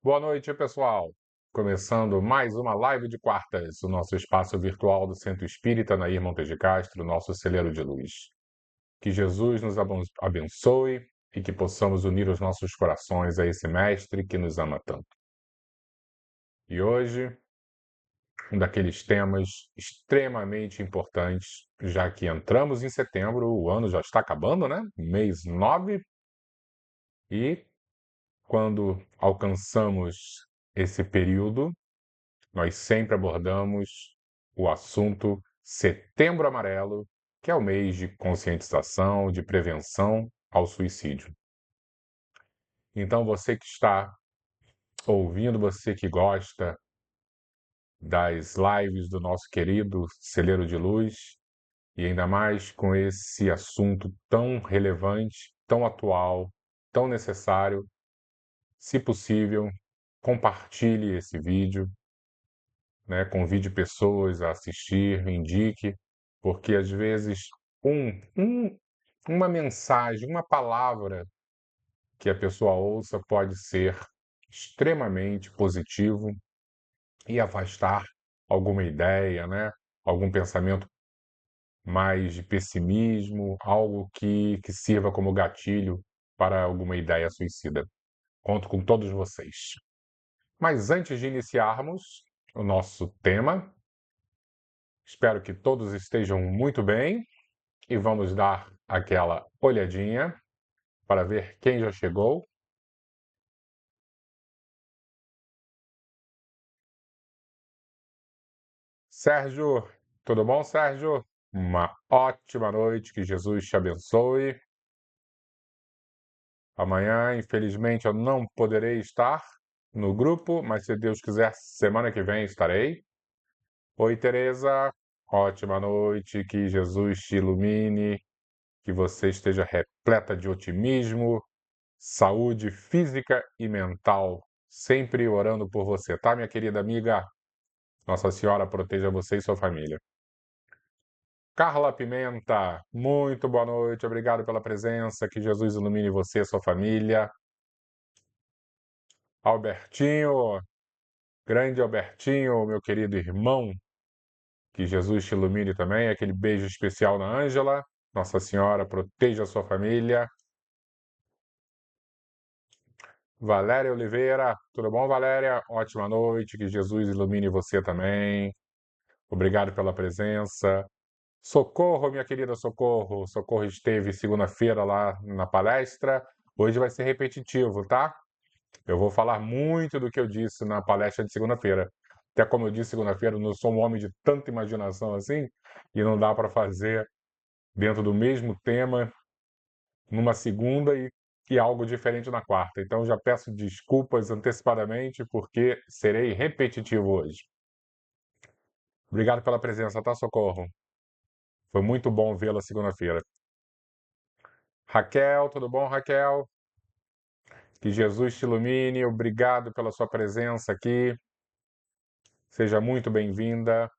Boa noite, pessoal. Começando mais uma live de quartas, o nosso espaço virtual do Centro Espírita Nair Montes de Castro, nosso celeiro de luz. Que Jesus nos abençoe e que possamos unir os nossos corações a esse Mestre que nos ama tanto. E hoje, um daqueles temas extremamente importantes, já que entramos em setembro, o ano já está acabando, né? Mês 9, e quando alcançamos esse período, nós sempre abordamos o assunto Setembro Amarelo, que é o mês de conscientização, de prevenção ao suicídio. Então, você que está ouvindo, você que gosta das lives do nosso querido Celeiro de Luz, e ainda mais com esse assunto tão relevante, tão atual, tão necessário, se possível, compartilhe esse vídeo, né? Convide pessoas a assistir, indique, porque às vezes um, um, uma mensagem, uma palavra que a pessoa ouça pode ser extremamente positivo e afastar alguma ideia, né? Algum pensamento mais de pessimismo, algo que sirva como gatilho para alguma ideia suicida. Conto com todos vocês. Mas antes de iniciarmos o nosso tema, espero que todos estejam muito bem e vamos dar aquela olhadinha para ver quem já chegou. Sérgio, tudo bom, Sérgio? Uma ótima noite, que Jesus te abençoe. Amanhã, infelizmente, eu não poderei estar no grupo, mas se Deus quiser, semana que vem estarei. Oi, Tereza, ótima noite, que Jesus te ilumine, que você esteja repleta de otimismo, saúde física e mental, sempre orando por você, tá, minha querida amiga? Nossa Senhora proteja você e sua família. Carla Pimenta, muito boa noite, obrigado pela presença, que Jesus ilumine você e sua família. Albertinho, grande Albertinho, meu querido irmão, que Jesus te ilumine também, aquele beijo especial na Ângela. Nossa Senhora proteja a sua família. Valéria Oliveira, tudo bom, Valéria? Ótima noite, que Jesus ilumine você também. Obrigado pela presença. Socorro, minha querida Socorro. Socorro esteve segunda-feira lá na palestra. Hoje vai ser repetitivo, tá? Eu vou falar muito do que eu disse na palestra de segunda-feira. Até como eu disse segunda-feira, eu não sou um homem de tanta imaginação assim, e não dá para fazer dentro do mesmo tema numa segunda e algo diferente na quarta. Então já peço desculpas antecipadamente, porque serei repetitivo hoje. Obrigado pela presença, tá, Socorro? Foi muito bom vê-la segunda-feira. Raquel, tudo bom, Raquel? Que Jesus te ilumine, obrigado pela sua presença aqui. Seja muito bem-vinda.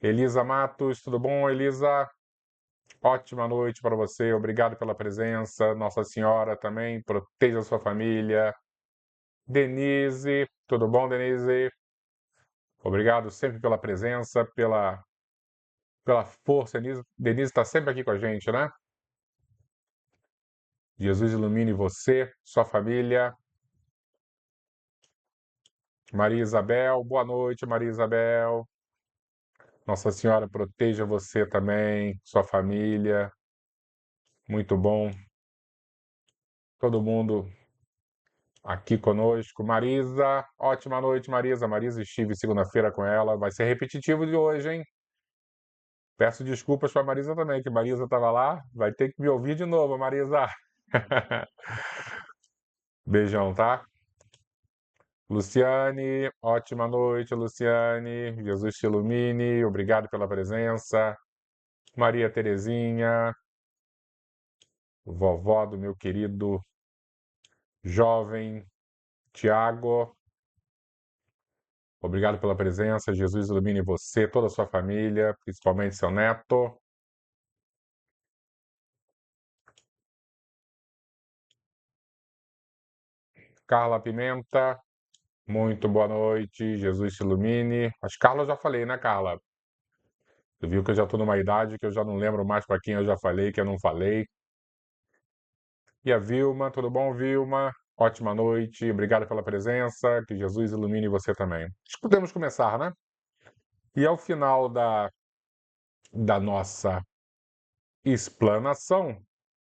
Elisa Matos, tudo bom, Elisa? Ótima noite para você, obrigado pela presença. Nossa Senhora também, proteja a sua família. Denise, tudo bom, Denise? Obrigado sempre pela presença, pela força. Denise está sempre aqui com a gente, né? Jesus ilumine você, sua família. Maria Isabel, boa noite, Maria Isabel. Nossa Senhora proteja você também, sua família. Muito bom. Todo mundo aqui conosco. Marisa, ótima noite, Marisa. Marisa, estive segunda-feira com ela. Vai ser repetitivo de hoje, hein? Peço desculpas para Marisa também, que Marisa estava lá. Vai ter que me ouvir de novo, Marisa. Beijão, tá? Luciane, ótima noite, Luciane. Jesus te ilumine. Obrigado pela presença. Maria Terezinha, vovó do meu querido jovem Tiago. Obrigado pela presença. Jesus ilumine você, toda a sua família, principalmente seu neto. Carla Pimenta, Muito boa noite, Jesus te ilumine. Mas Carla eu já falei, né, Carla? Você viu que eu já estou numa idade que eu já não lembro mais para quem eu já falei, que eu não falei. E a Vilma, tudo bom, Vilma? Ótima noite, obrigado pela presença, que Jesus ilumine você também. Acho que podemos começar, né? E ao final da nossa explanação,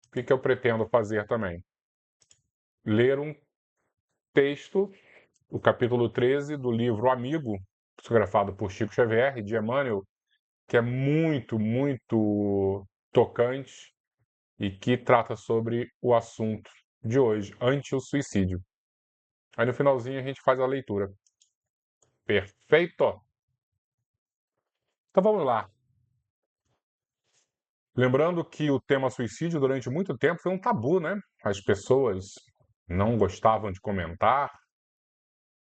o que eu pretendo fazer também? Ler um texto, o capítulo 13 do livro Amigo, psicografado por Chico Xavier, de Emmanuel, que é muito, muito tocante e que trata sobre o assunto de hoje, anti-suicídio. Aí no finalzinho a gente faz a leitura. Perfeito? Então vamos lá. Lembrando que o tema suicídio durante muito tempo foi um tabu, né? As pessoas não gostavam de comentar.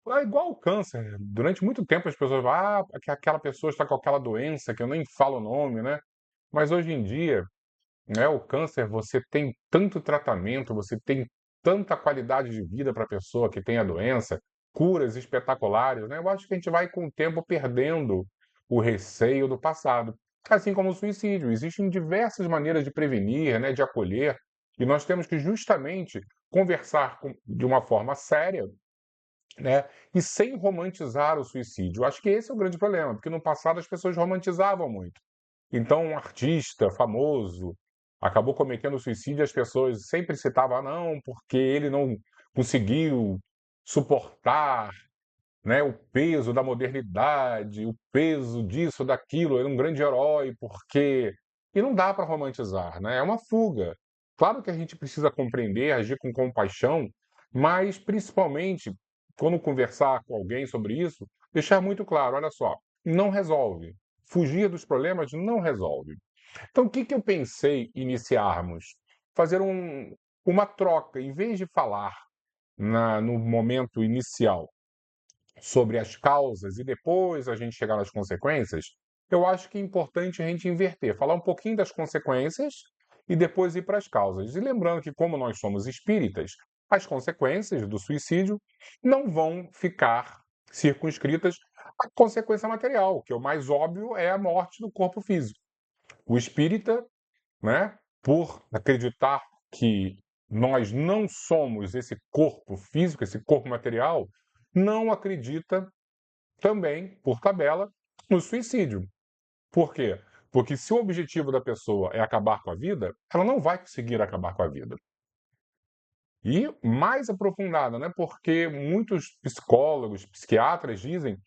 É igual o câncer. Durante muito tempo as pessoas falam, que aquela pessoa está com aquela doença que eu nem falo o nome, né? Mas hoje em dia, né, o câncer, você tem tanto tratamento, você tem tanta qualidade de vida para a pessoa que tem a doença, curas espetaculares, né? Eu acho que a gente vai com o tempo perdendo o receio do passado. Assim como o suicídio, existem diversas maneiras de prevenir, né, de acolher, e nós temos que justamente conversar de uma forma séria, né, e sem romantizar o suicídio. Eu acho que esse é o grande problema, porque no passado as pessoas romantizavam muito. Então, um artista famoso acabou cometendo suicídio e as pessoas sempre citavam, não, porque ele não conseguiu suportar, né, o peso da modernidade, o peso disso, daquilo, ele é um grande herói, porque... E não dá para romantizar, né? É uma fuga. Claro que a gente precisa compreender, agir com compaixão, mas principalmente, quando conversar com alguém sobre isso, deixar muito claro, olha só, não resolve. Fugir dos problemas não resolve. Então, o que eu pensei iniciarmos? Fazer uma troca, em vez de falar no momento inicial sobre as causas e depois a gente chegar nas consequências, eu acho que é importante a gente inverter, falar um pouquinho das consequências e depois ir para as causas. E lembrando que, como nós somos espíritas, as consequências do suicídio não vão ficar circunscritas à consequência material, que o mais óbvio é a morte do corpo físico. O espírita, né, por acreditar que nós não somos esse corpo físico, esse corpo material, não acredita também, por tabela, no suicídio. Por quê? Porque se o objetivo da pessoa é acabar com a vida, ela não vai conseguir acabar com a vida. E mais aprofundada, né? Porque muitos psicólogos, psiquiatras dizem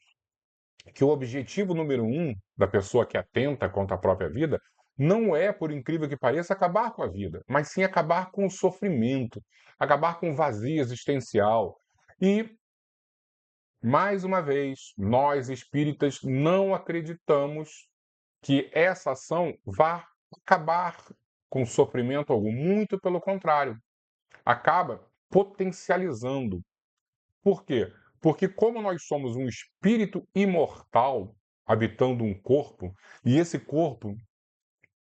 que o objetivo número um da pessoa que atenta contra a própria vida não é, por incrível que pareça, acabar com a vida, mas sim acabar com o sofrimento, acabar com o vazio existencial. E, mais uma vez, nós espíritas não acreditamos que essa ação vá acabar com sofrimento algum. Muito pelo contrário, acaba potencializando. Por quê? Porque, como nós somos um espírito imortal habitando um corpo, e esse corpo,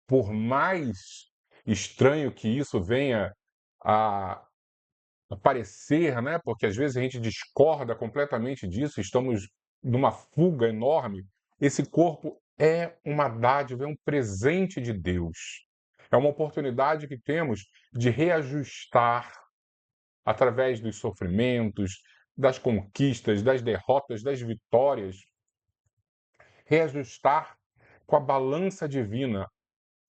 por mais estranho que isso venha a parecer, né? Porque às vezes a gente discorda completamente disso, estamos numa fuga enorme. Esse corpo é uma dádiva, é um presente de Deus. É uma oportunidade que temos de reajustar através dos sofrimentos, das conquistas, das derrotas, das vitórias, reajustar com a balança divina,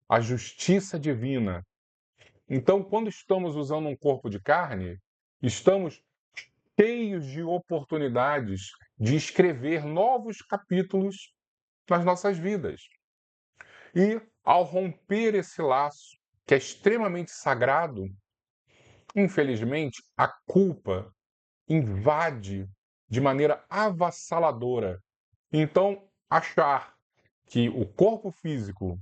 a justiça divina. Então, quando estamos usando um corpo de carne, estamos cheios de oportunidades de escrever novos capítulos nas nossas vidas. E, ao romper esse laço, que é extremamente sagrado, infelizmente, a culpa invade de maneira avassaladora. Então, achar que o corpo físico,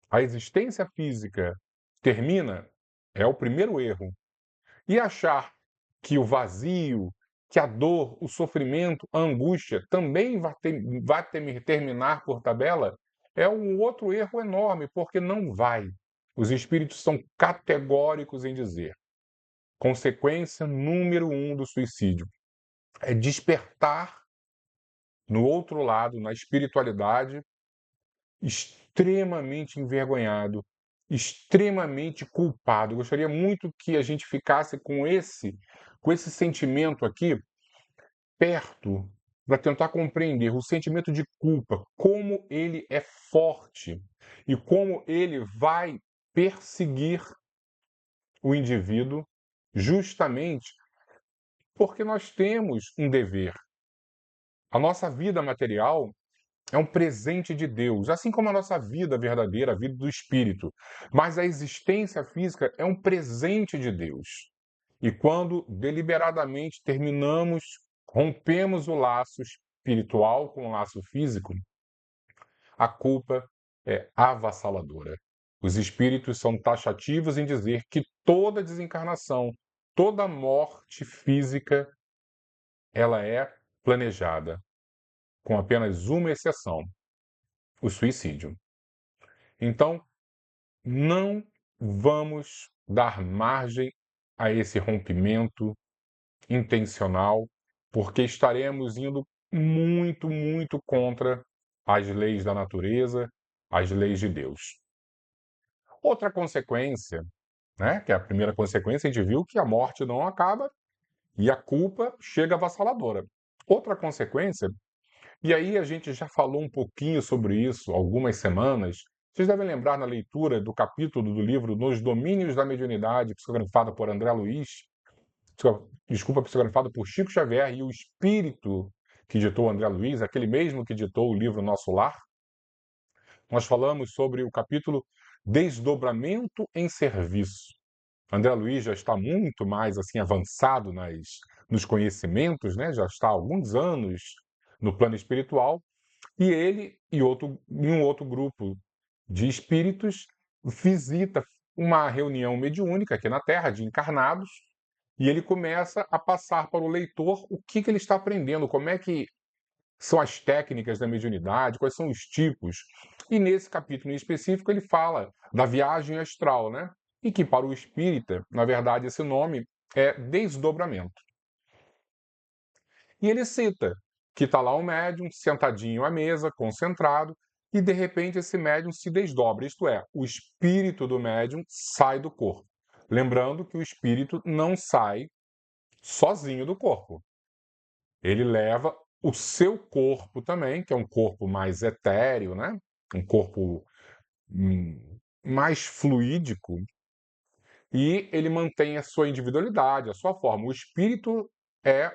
a existência física termina é o primeiro erro. E achar que o vazio, que a dor, o sofrimento, a angústia também vai terminar por tabela é um outro erro enorme, porque não vai. Os espíritos são categóricos em dizer: consequência número um do suicídio: é despertar no outro lado, na espiritualidade, extremamente envergonhado, extremamente culpado. Eu gostaria muito que a gente ficasse com esse sentimento aqui perto para tentar compreender o sentimento de culpa, como ele é forte e como ele vai perseguir o indivíduo justamente porque nós temos um dever. A nossa vida material é um presente de Deus, assim como a nossa vida verdadeira, a vida do espírito. Mas a existência física é um presente de Deus. E quando deliberadamente rompemos o laço espiritual com o laço físico, a culpa é avassaladora. Os espíritos são taxativos em dizer que toda desencarnação, toda morte física, ela é planejada, com apenas uma exceção: o suicídio. Então, não vamos dar margem a esse rompimento intencional, porque estaremos indo muito, muito contra as leis da natureza, as leis de Deus. Outra consequência, né, que é a primeira consequência, a gente viu que a morte não acaba e a culpa chega avassaladora. Outra consequência, e aí a gente já falou um pouquinho sobre isso há algumas semanas. Vocês devem lembrar na leitura do capítulo do livro Nos Domínios da Mediunidade, psicografado por André Luiz, psicografado por Chico Xavier, e o espírito que ditou André Luiz, aquele mesmo que ditou o livro Nosso Lar. Nós falamos sobre o capítulo Desdobramento em Serviço. André Luiz já está muito mais assim avançado nos conhecimentos, né? Já está há alguns anos no plano espiritual, e ele e um outro grupo de espíritos visita uma reunião mediúnica aqui na Terra, de encarnados, e ele começa a passar para o leitor o que ele está aprendendo, como é que são as técnicas da mediunidade, quais são os tipos. E nesse capítulo em específico ele fala da viagem astral, né? E que para o espírita, na verdade, esse nome é desdobramento. E ele cita que está lá um médium sentadinho à mesa, concentrado, e de repente esse médium se desdobra, isto é, o espírito do médium sai do corpo. Lembrando que o espírito não sai sozinho do corpo. Ele leva o seu corpo também, que é um corpo mais etéreo, né? Um corpo mais fluídico, e ele mantém a sua individualidade, a sua forma. O espírito é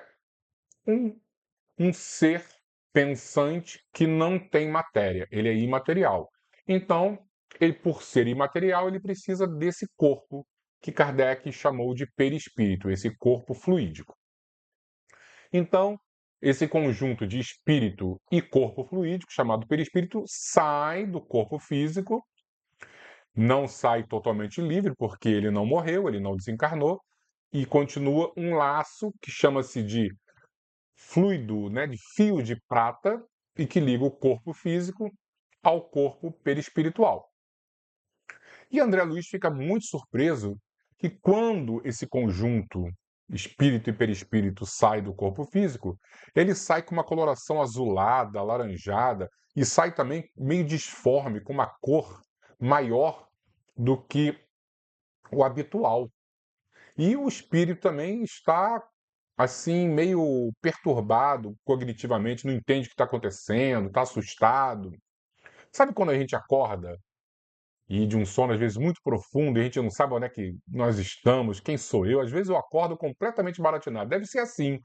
um ser pensante que não tem matéria, ele é imaterial. Então, ele, por ser imaterial, ele precisa desse corpo que Kardec chamou de perispírito, esse corpo fluídico. Então, esse conjunto de espírito e corpo fluídico, chamado perispírito, sai do corpo físico, não sai totalmente livre, porque ele não morreu, ele não desencarnou, e continua um laço que chama-se de fluido, né, de fio de prata, e que liga o corpo físico ao corpo perispiritual. E André Luiz fica muito surpreso que quando esse conjunto espírito e perispírito sai do corpo físico, ele sai com uma coloração azulada, alaranjada, e sai também meio disforme, com uma cor maior do que o habitual. E o espírito também está assim, meio perturbado cognitivamente, não entende o que está acontecendo, está assustado. Sabe quando a gente acorda e de um sono, às vezes, muito profundo, e a gente não sabe onde é que nós estamos, quem sou eu? Às vezes eu acordo completamente baratinado. Deve ser assim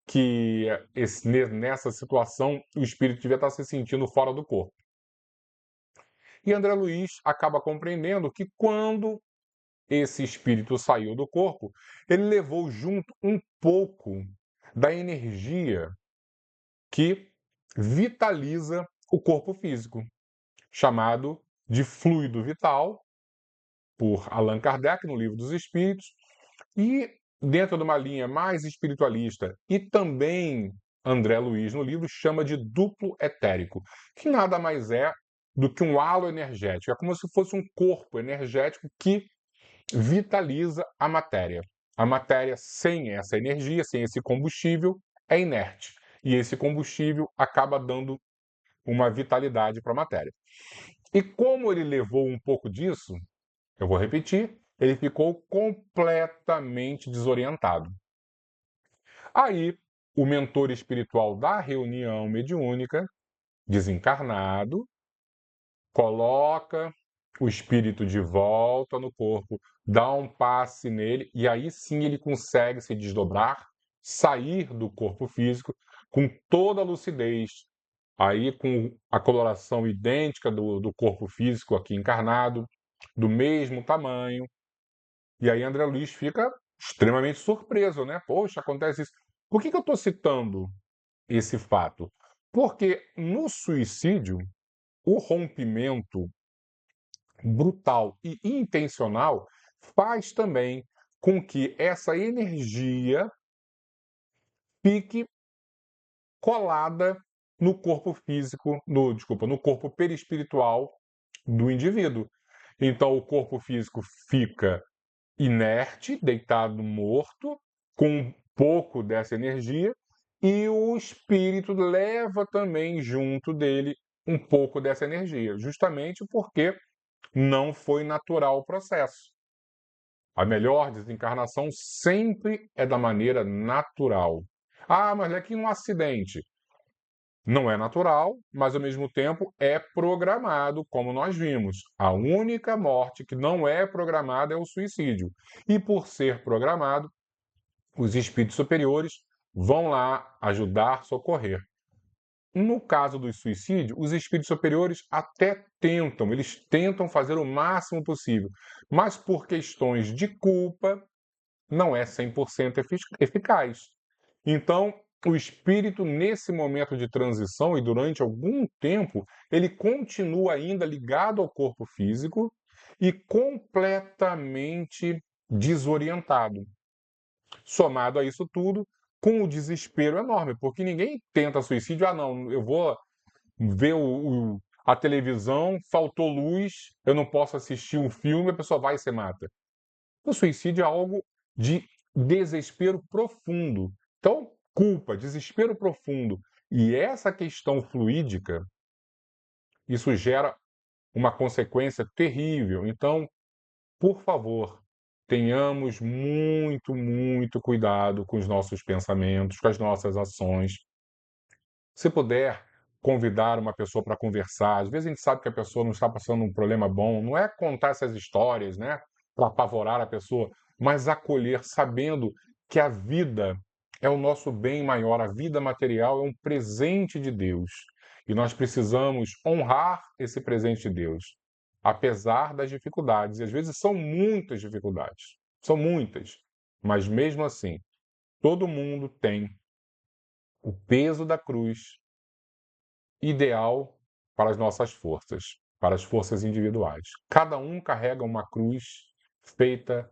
que nessa situação o espírito devia estar se sentindo fora do corpo. E André Luiz acaba compreendendo que quando esse espírito saiu do corpo, ele levou junto um pouco da energia que vitaliza o corpo físico, chamado de fluido vital, por Allan Kardec, no Livro dos Espíritos, e dentro de uma linha mais espiritualista, e também André Luiz, no livro, chama de duplo etérico, que nada mais é do que um halo energético. É como se fosse um corpo energético que vitaliza a matéria. A matéria, sem essa energia, sem esse combustível, é inerte. E esse combustível acaba dando uma vitalidade para a matéria. E como ele levou um pouco disso, eu vou repetir, ele ficou completamente desorientado. Aí, o mentor espiritual da reunião mediúnica, desencarnado, coloca o espírito de volta no corpo, dá um passe nele e aí sim ele consegue se desdobrar, sair do corpo físico com toda a lucidez, aí com a coloração idêntica do corpo físico aqui encarnado, do mesmo tamanho. E aí André Luiz fica extremamente surpreso, né? Poxa, acontece isso. Por que eu estou citando esse fato? Porque no suicídio, o rompimento brutal e intencional faz também com que essa energia fique colada no corpo físico, no corpo perispiritual do indivíduo. Então o corpo físico fica inerte, deitado morto, com um pouco dessa energia, e o espírito leva também junto dele um pouco dessa energia, justamente porque não foi natural o processo. A melhor desencarnação sempre é da maneira natural. Ah, mas é que um acidente não é natural, mas ao mesmo tempo é programado, como nós vimos. A única morte que não é programada é o suicídio. E por ser programado, os espíritos superiores vão lá ajudar, socorrer. No caso do suicídio, os espíritos superiores até tentam, eles tentam fazer o máximo possível, mas por questões de culpa, não é 100% eficaz. Então, o espírito, nesse momento de transição e durante algum tempo, ele continua ainda ligado ao corpo físico e completamente desorientado. Somado a isso tudo, com o desespero enorme, porque ninguém tenta suicídio, ah, não, eu vou ver a televisão, faltou luz, eu não posso assistir um filme, a pessoa vai e se mata. O suicídio é algo de desespero profundo. Então, culpa, desespero profundo e essa questão fluídica, isso gera uma consequência terrível. Então, por favor, tenhamos muito, muito cuidado com os nossos pensamentos, com as nossas ações. Se puder convidar uma pessoa para conversar, às vezes a gente sabe que a pessoa não está passando um problema bom, não é contar essas histórias, né, para apavorar a pessoa, mas acolher, sabendo que a vida é o nosso bem maior, a vida material é um presente de Deus e nós precisamos honrar esse presente de Deus, apesar das dificuldades, e às vezes são muitas dificuldades, são muitas, mas mesmo assim, todo mundo tem o peso da cruz ideal para as nossas forças, para as forças individuais. Cada um carrega uma cruz feita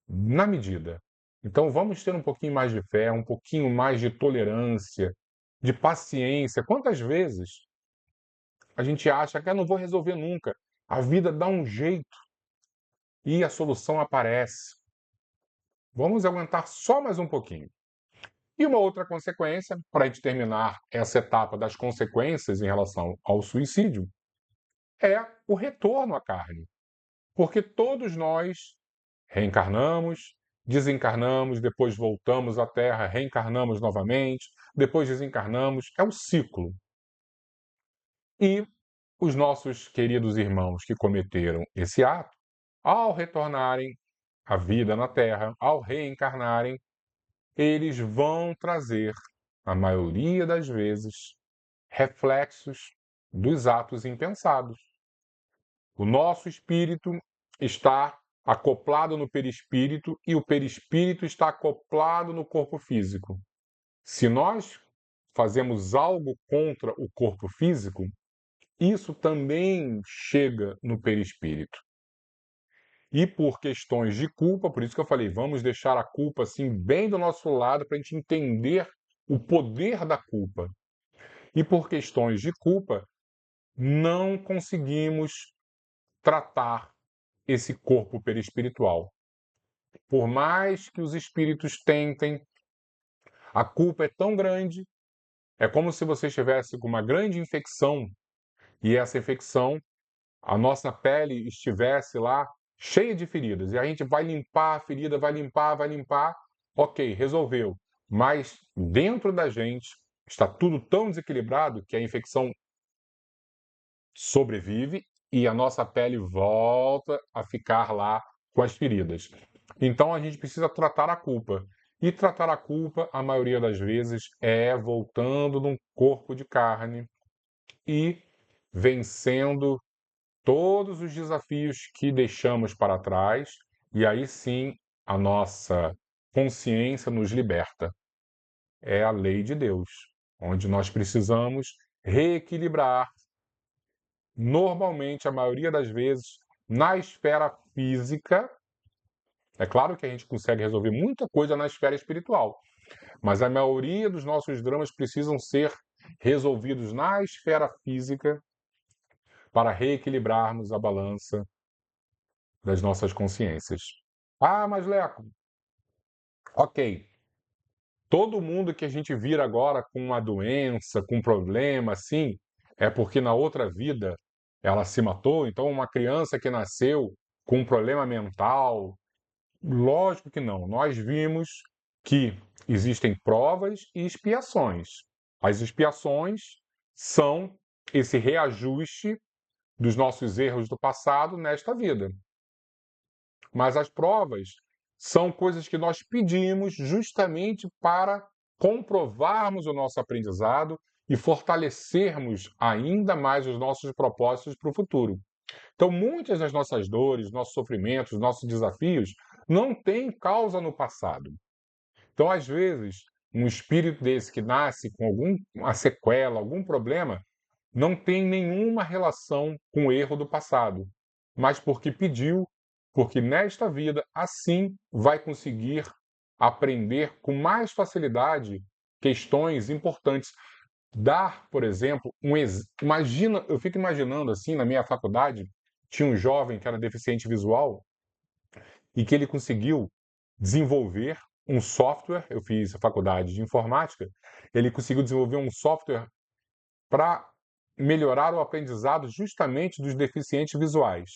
na medida. Então vamos ter um pouquinho mais de fé, um pouquinho mais de tolerância, de paciência. Quantas vezes a gente acha que eu não vou resolver nunca? A vida dá um jeito e a solução aparece. Vamos aguentar só mais um pouquinho. E uma outra consequência, para a gente terminar essa etapa das consequências em relação ao suicídio, é o retorno à carne. Porque todos nós reencarnamos, desencarnamos, depois voltamos à Terra, reencarnamos novamente, depois desencarnamos. É um ciclo. E os nossos queridos irmãos que cometeram esse ato, ao retornarem à vida na Terra, ao reencarnarem, eles vão trazer, a maioria das vezes, reflexos dos atos impensados. O nosso espírito está acoplado no perispírito e o perispírito está acoplado no corpo físico. Se nós fazemos algo contra o corpo físico, isso também chega no perispírito. E por questões de culpa, por isso que eu falei, vamos deixar a culpa assim bem do nosso lado para a gente entender o poder da culpa. E por questões de culpa, não conseguimos tratar esse corpo perispiritual. Por mais que os espíritos tentem, A culpa é tão grande, é como se você estivesse com uma grande infecção e essa infecção, a nossa pele estivesse lá cheia de feridas. E a gente vai limpar a ferida, vai limpar, ok, resolveu. Mas dentro da gente está tudo tão desequilibrado que a infecção sobrevive e a nossa pele volta a ficar lá com as feridas. Então a gente precisa tratar a culpa. E tratar a culpa, a maioria das vezes, é voltando num corpo de carne e vencendo todos os desafios que deixamos para trás, e aí sim a nossa consciência nos liberta. É a lei de Deus, onde nós precisamos reequilibrar, normalmente, a maioria das vezes, na esfera física. É claro que a gente consegue resolver muita coisa na esfera espiritual, mas a maioria dos nossos dramas precisam ser resolvidos na esfera física para reequilibrarmos a balança das nossas consciências. Ah, mas Leco, ok. Todo mundo que a gente vira agora com uma doença, com um problema, assim, é porque na outra vida ela se matou. Então, uma criança que nasceu com um problema mental, lógico que não. Nós vimos que existem provas e expiações. As expiações são esse reajuste dos nossos erros do passado nesta vida. Mas as provas são coisas que nós pedimos justamente para comprovarmos o nosso aprendizado e fortalecermos ainda mais os nossos propósitos para o futuro. Então, muitas das nossas dores, nossos sofrimentos, nossos desafios não têm causa no passado. Então, às vezes, um espírito desse que nasce com alguma sequela, algum problema, não tem nenhuma relação com o erro do passado, mas porque pediu, porque nesta vida, assim, vai conseguir aprender com mais facilidade questões importantes. Dar, por exemplo, imagina, eu fico imaginando assim, na minha faculdade, tinha um jovem que era deficiente visual e que ele conseguiu desenvolver um software. Eu fiz a faculdade de informática, ele conseguiu desenvolver um software para melhorar o aprendizado justamente dos deficientes visuais.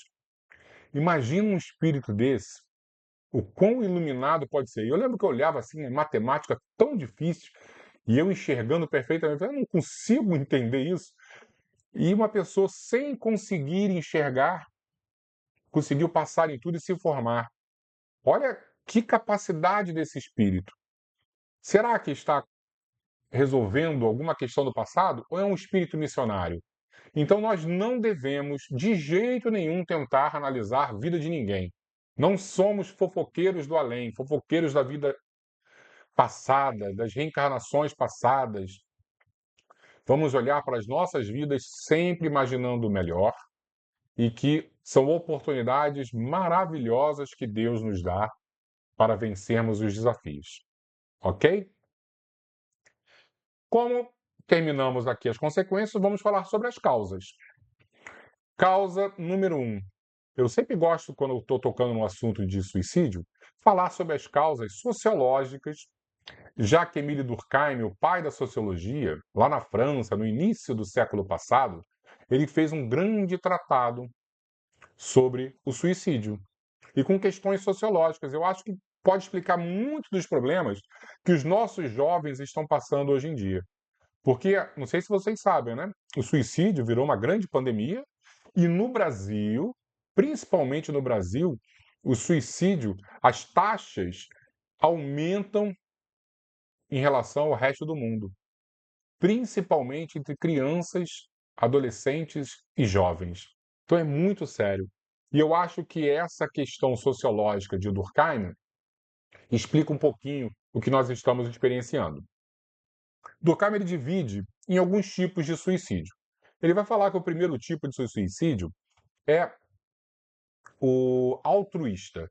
Imagina um espírito desse, o quão iluminado pode ser. Eu lembro que eu olhava assim, matemática tão difícil, e eu enxergando perfeitamente, eu não consigo entender isso. E uma pessoa sem conseguir enxergar, conseguiu passar em tudo e se formar. Olha que capacidade desse espírito. Será que está resolvendo alguma questão do passado ou é um espírito missionário? Então nós não devemos, de jeito nenhum, tentar analisar a vida de ninguém. Não somos fofoqueiros do além, fofoqueiros da vida passada, das reencarnações passadas. Vamos olhar para as nossas vidas sempre imaginando o melhor e que são oportunidades maravilhosas que Deus nos dá para vencermos os desafios. Ok? Como terminamos aqui as consequências, vamos falar sobre as causas. Causa número 1. Eu sempre gosto, quando eu estou tocando no assunto de suicídio, falar sobre as causas sociológicas. Jacques Émile Durkheim, o pai da sociologia, lá na França, no início do século passado, ele fez um grande tratado sobre o suicídio e com questões sociológicas. Eu acho que pode explicar muitos dos problemas que os nossos jovens estão passando hoje em dia. Porque, não sei se vocês sabem, né? O suicídio virou uma grande pandemia e no Brasil, principalmente no Brasil, o suicídio, as taxas aumentam em relação ao resto do mundo, principalmente entre crianças, adolescentes e jovens. Então é muito sério. E eu acho que essa questão sociológica de Durkheim explica um pouquinho o que nós estamos experienciando. Durkheim ele divide em alguns tipos de suicídio. Ele vai falar que o primeiro tipo de suicídio é o altruísta.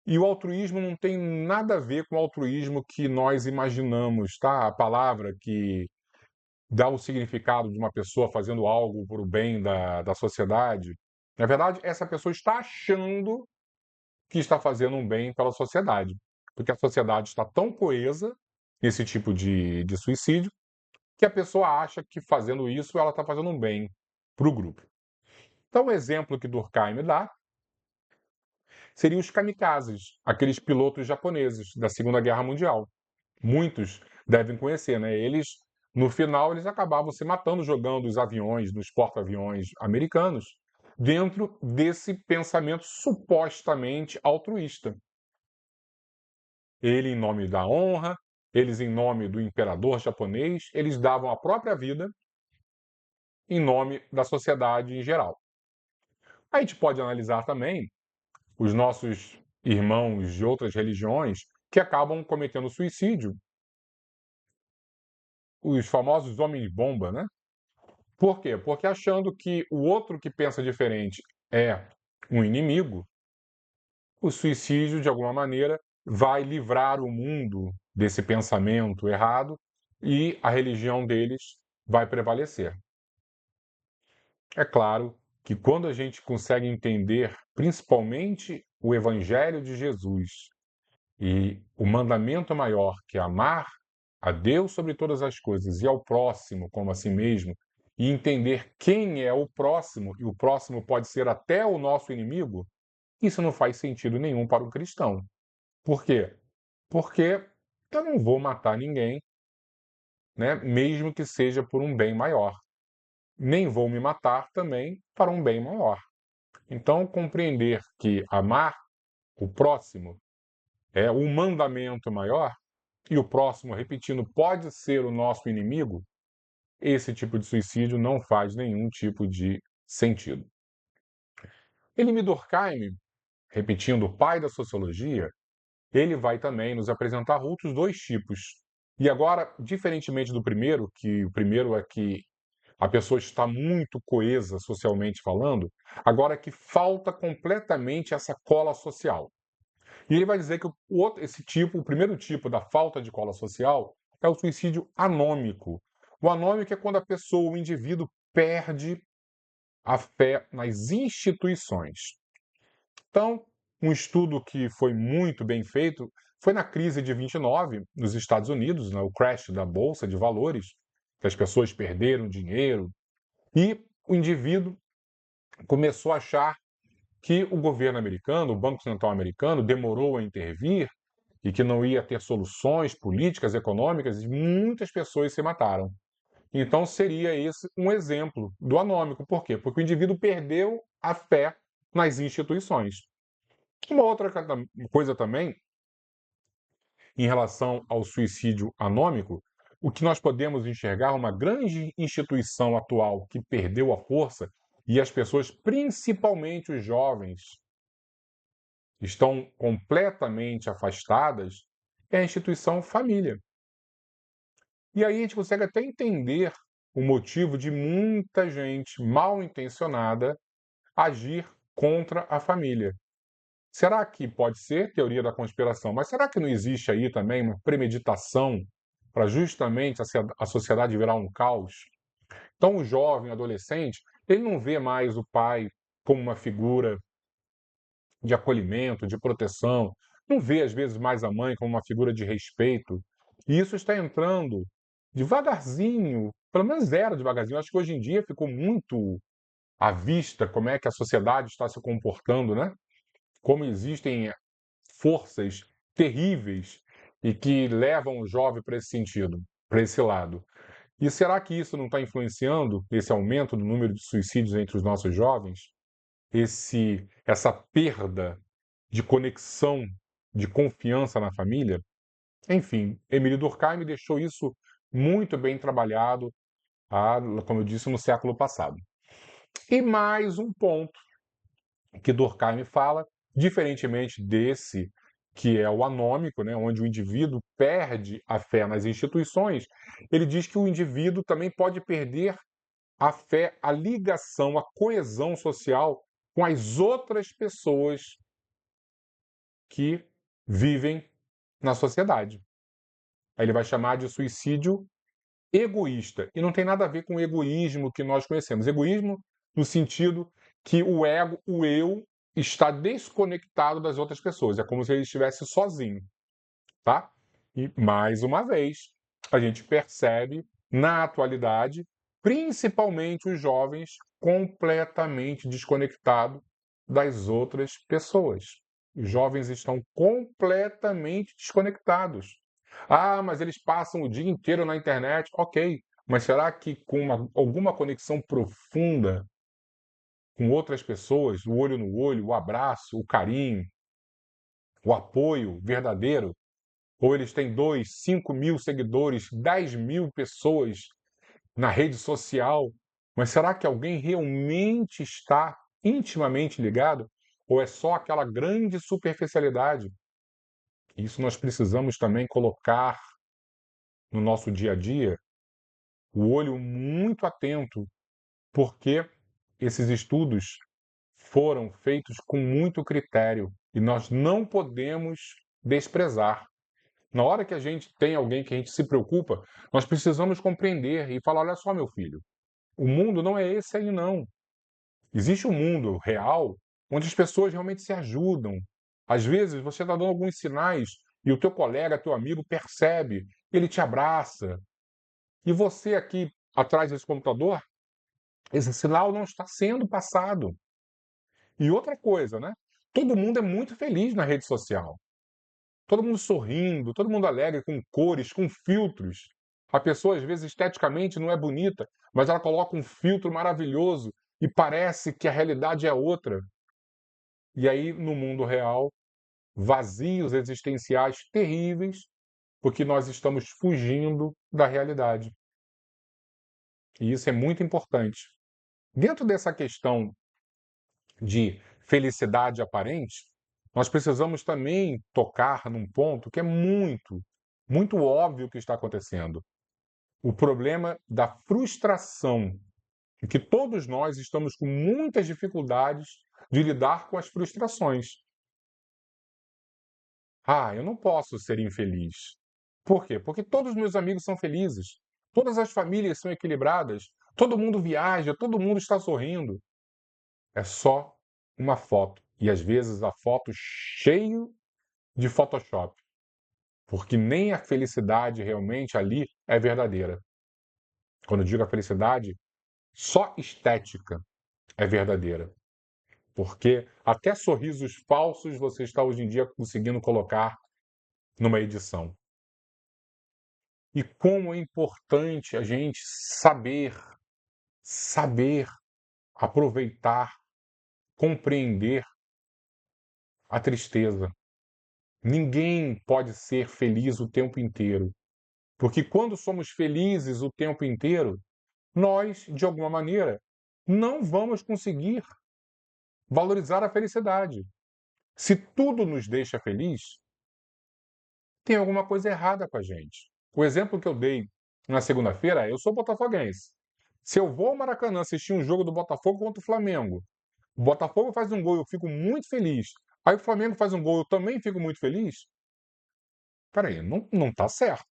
E o altruísmo não tem nada a ver com o altruísmo que nós imaginamos, tá? A palavra que dá o significado de uma pessoa fazendo algo por o bem da sociedade. Na verdade, essa pessoa está achando que está fazendo um bem pela sociedade, porque a sociedade está tão coesa nesse tipo de suicídio, que a pessoa acha que fazendo isso ela está fazendo um bem para o grupo. Então, o exemplo que Durkheim dá seriam os kamikazes, aqueles pilotos japoneses da Segunda Guerra Mundial. Muitos devem conhecer, né? Eles, no final, eles acabavam se matando jogando os aviões nos porta-aviões americanos dentro desse pensamento supostamente altruísta. Ele em nome da honra, eles em nome do imperador japonês, eles davam a própria vida em nome da sociedade em geral. A gente pode analisar também os nossos irmãos de outras religiões que acabam cometendo suicídio, os famosos homens-bomba, né? Por quê? Porque achando que o outro que pensa diferente é um inimigo, o suicídio, de alguma maneira, vai livrar o mundo desse pensamento errado e a religião deles vai prevalecer. É claro que quando a gente consegue entender, principalmente, o Evangelho de Jesus e o mandamento maior, que é amar a Deus sobre todas as coisas e ao próximo como a si mesmo, e entender quem é o próximo, e o próximo pode ser até o nosso inimigo, isso não faz sentido nenhum para um cristão. Por quê? Porque eu não vou matar ninguém, né, mesmo que seja por um bem maior. Nem vou me matar também para um bem maior. Então, compreender que amar o próximo é o mandamento maior, e o próximo, repetindo, pode ser o nosso inimigo, esse tipo de suicídio não faz nenhum tipo de sentido. Emile Durkheim, repetindo, o pai da sociologia, ele vai também nos apresentar outros dois tipos. E agora, diferentemente do primeiro, que o primeiro é que a pessoa está muito coesa socialmente falando, agora é que falta completamente essa cola social. E ele vai dizer que o primeiro tipo da falta de cola social é o suicídio anômico. O anômico é quando a pessoa, o indivíduo, perde a fé nas instituições. Então, um estudo que foi muito bem feito foi na crise de 29, nos Estados Unidos, né, o crash da Bolsa de Valores, que as pessoas perderam dinheiro, e o indivíduo começou a achar que o governo americano, o Banco Central americano, demorou a intervir e que não ia ter soluções políticas, econômicas, e muitas pessoas se mataram. Então, seria esse um exemplo do anômico. Por quê? Porque o indivíduo perdeu a fé nas instituições. Uma outra coisa também, em relação ao suicídio anômico, o que nós podemos enxergar uma grande instituição atual que perdeu a força e as pessoas, principalmente os jovens, estão completamente afastadas, é a instituição família. E aí a gente consegue até entender o motivo de muita gente mal intencionada agir contra a família. Será que pode ser teoria da conspiração? Mas será que não existe aí também uma premeditação para justamente a sociedade virar um caos? Então, o jovem, o adolescente, ele não vê mais o pai como uma figura de acolhimento, de proteção, não vê às vezes mais a mãe como uma figura de respeito. E isso está entrando devagarzinho, pelo menos era devagarzinho. Acho que hoje em dia ficou muito à vista como é que a sociedade está se comportando, né? Como existem forças terríveis e que levam o jovem para esse sentido, para esse lado. E será que isso não está influenciando esse aumento do número de suicídios entre os nossos jovens? Essa perda de conexão, de confiança na família? Enfim, Emile Durkheim deixou isso muito bem trabalhado, como eu disse, no século passado. E mais um ponto que Durkheim fala, diferentemente desse que é o anômico, né, onde o indivíduo perde a fé nas instituições, ele diz que o indivíduo também pode perder a fé, a ligação, a coesão social com as outras pessoas que vivem na sociedade. Aí ele vai chamar de suicídio egoísta. E não tem nada a ver com o egoísmo que nós conhecemos. Egoísmo no sentido que o ego, o eu, está desconectado das outras pessoas. É como se ele estivesse sozinho, tá? E, mais uma vez, a gente percebe, na atualidade, principalmente os jovens completamente desconectados das outras pessoas. Os jovens estão completamente desconectados. Ah, mas eles passam o dia inteiro na internet. Ok, mas será que com alguma conexão profunda com outras pessoas, o olho no olho, o abraço, o carinho, o apoio verdadeiro, ou eles têm 2, 5 mil seguidores, 10 mil pessoas na rede social, mas será que alguém realmente está intimamente ligado? Ou é só aquela grande superficialidade? Isso nós precisamos também colocar no nosso dia a dia o olho muito atento, porque esses estudos foram feitos com muito critério e nós não podemos desprezar. Na hora que a gente tem alguém que a gente se preocupa, nós precisamos compreender e falar: olha só, meu filho, o mundo não é esse aí, não. Existe um mundo real onde as pessoas realmente se ajudam. Às vezes você está dando alguns sinais e o teu colega, teu amigo percebe, ele te abraça. E você aqui atrás desse computador, esse sinal não está sendo passado. E outra coisa, né? Todo mundo é muito feliz na rede social. Todo mundo sorrindo, todo mundo alegre, com cores, com filtros. A pessoa, às vezes, esteticamente não é bonita, mas ela coloca um filtro maravilhoso e parece que a realidade é outra. E aí, no mundo real, vazios existenciais terríveis, porque nós estamos fugindo da realidade. E isso é muito importante. Dentro dessa questão de felicidade aparente, nós precisamos também tocar num ponto que é muito óbvio que está acontecendo. O problema da frustração, em que todos nós estamos com muitas dificuldades de lidar com as frustrações. Ah, eu não posso ser infeliz. Por quê? Porque todos os meus amigos são felizes, todas as famílias são equilibradas, todo mundo viaja, todo mundo está sorrindo. É só uma foto. E às vezes a foto cheio de Photoshop, porque nem a felicidade realmente ali é verdadeira. Quando eu digo a felicidade, só estética é verdadeira. Porque até sorrisos falsos você está hoje em dia conseguindo colocar numa edição. E como é importante a gente saber aproveitar, compreender a tristeza. Ninguém pode ser feliz o tempo inteiro. Porque quando somos felizes o tempo inteiro, nós, de alguma maneira, não vamos conseguir valorizar a felicidade. Se tudo nos deixa feliz, tem alguma coisa errada com a gente. O exemplo que eu dei na segunda-feira é: eu sou botafoguense. Se eu vou ao Maracanã assistir um jogo do Botafogo contra o Flamengo, o Botafogo faz um gol, eu fico muito feliz. Aí o Flamengo faz um gol, eu também fico muito feliz. Peraí, não está certo.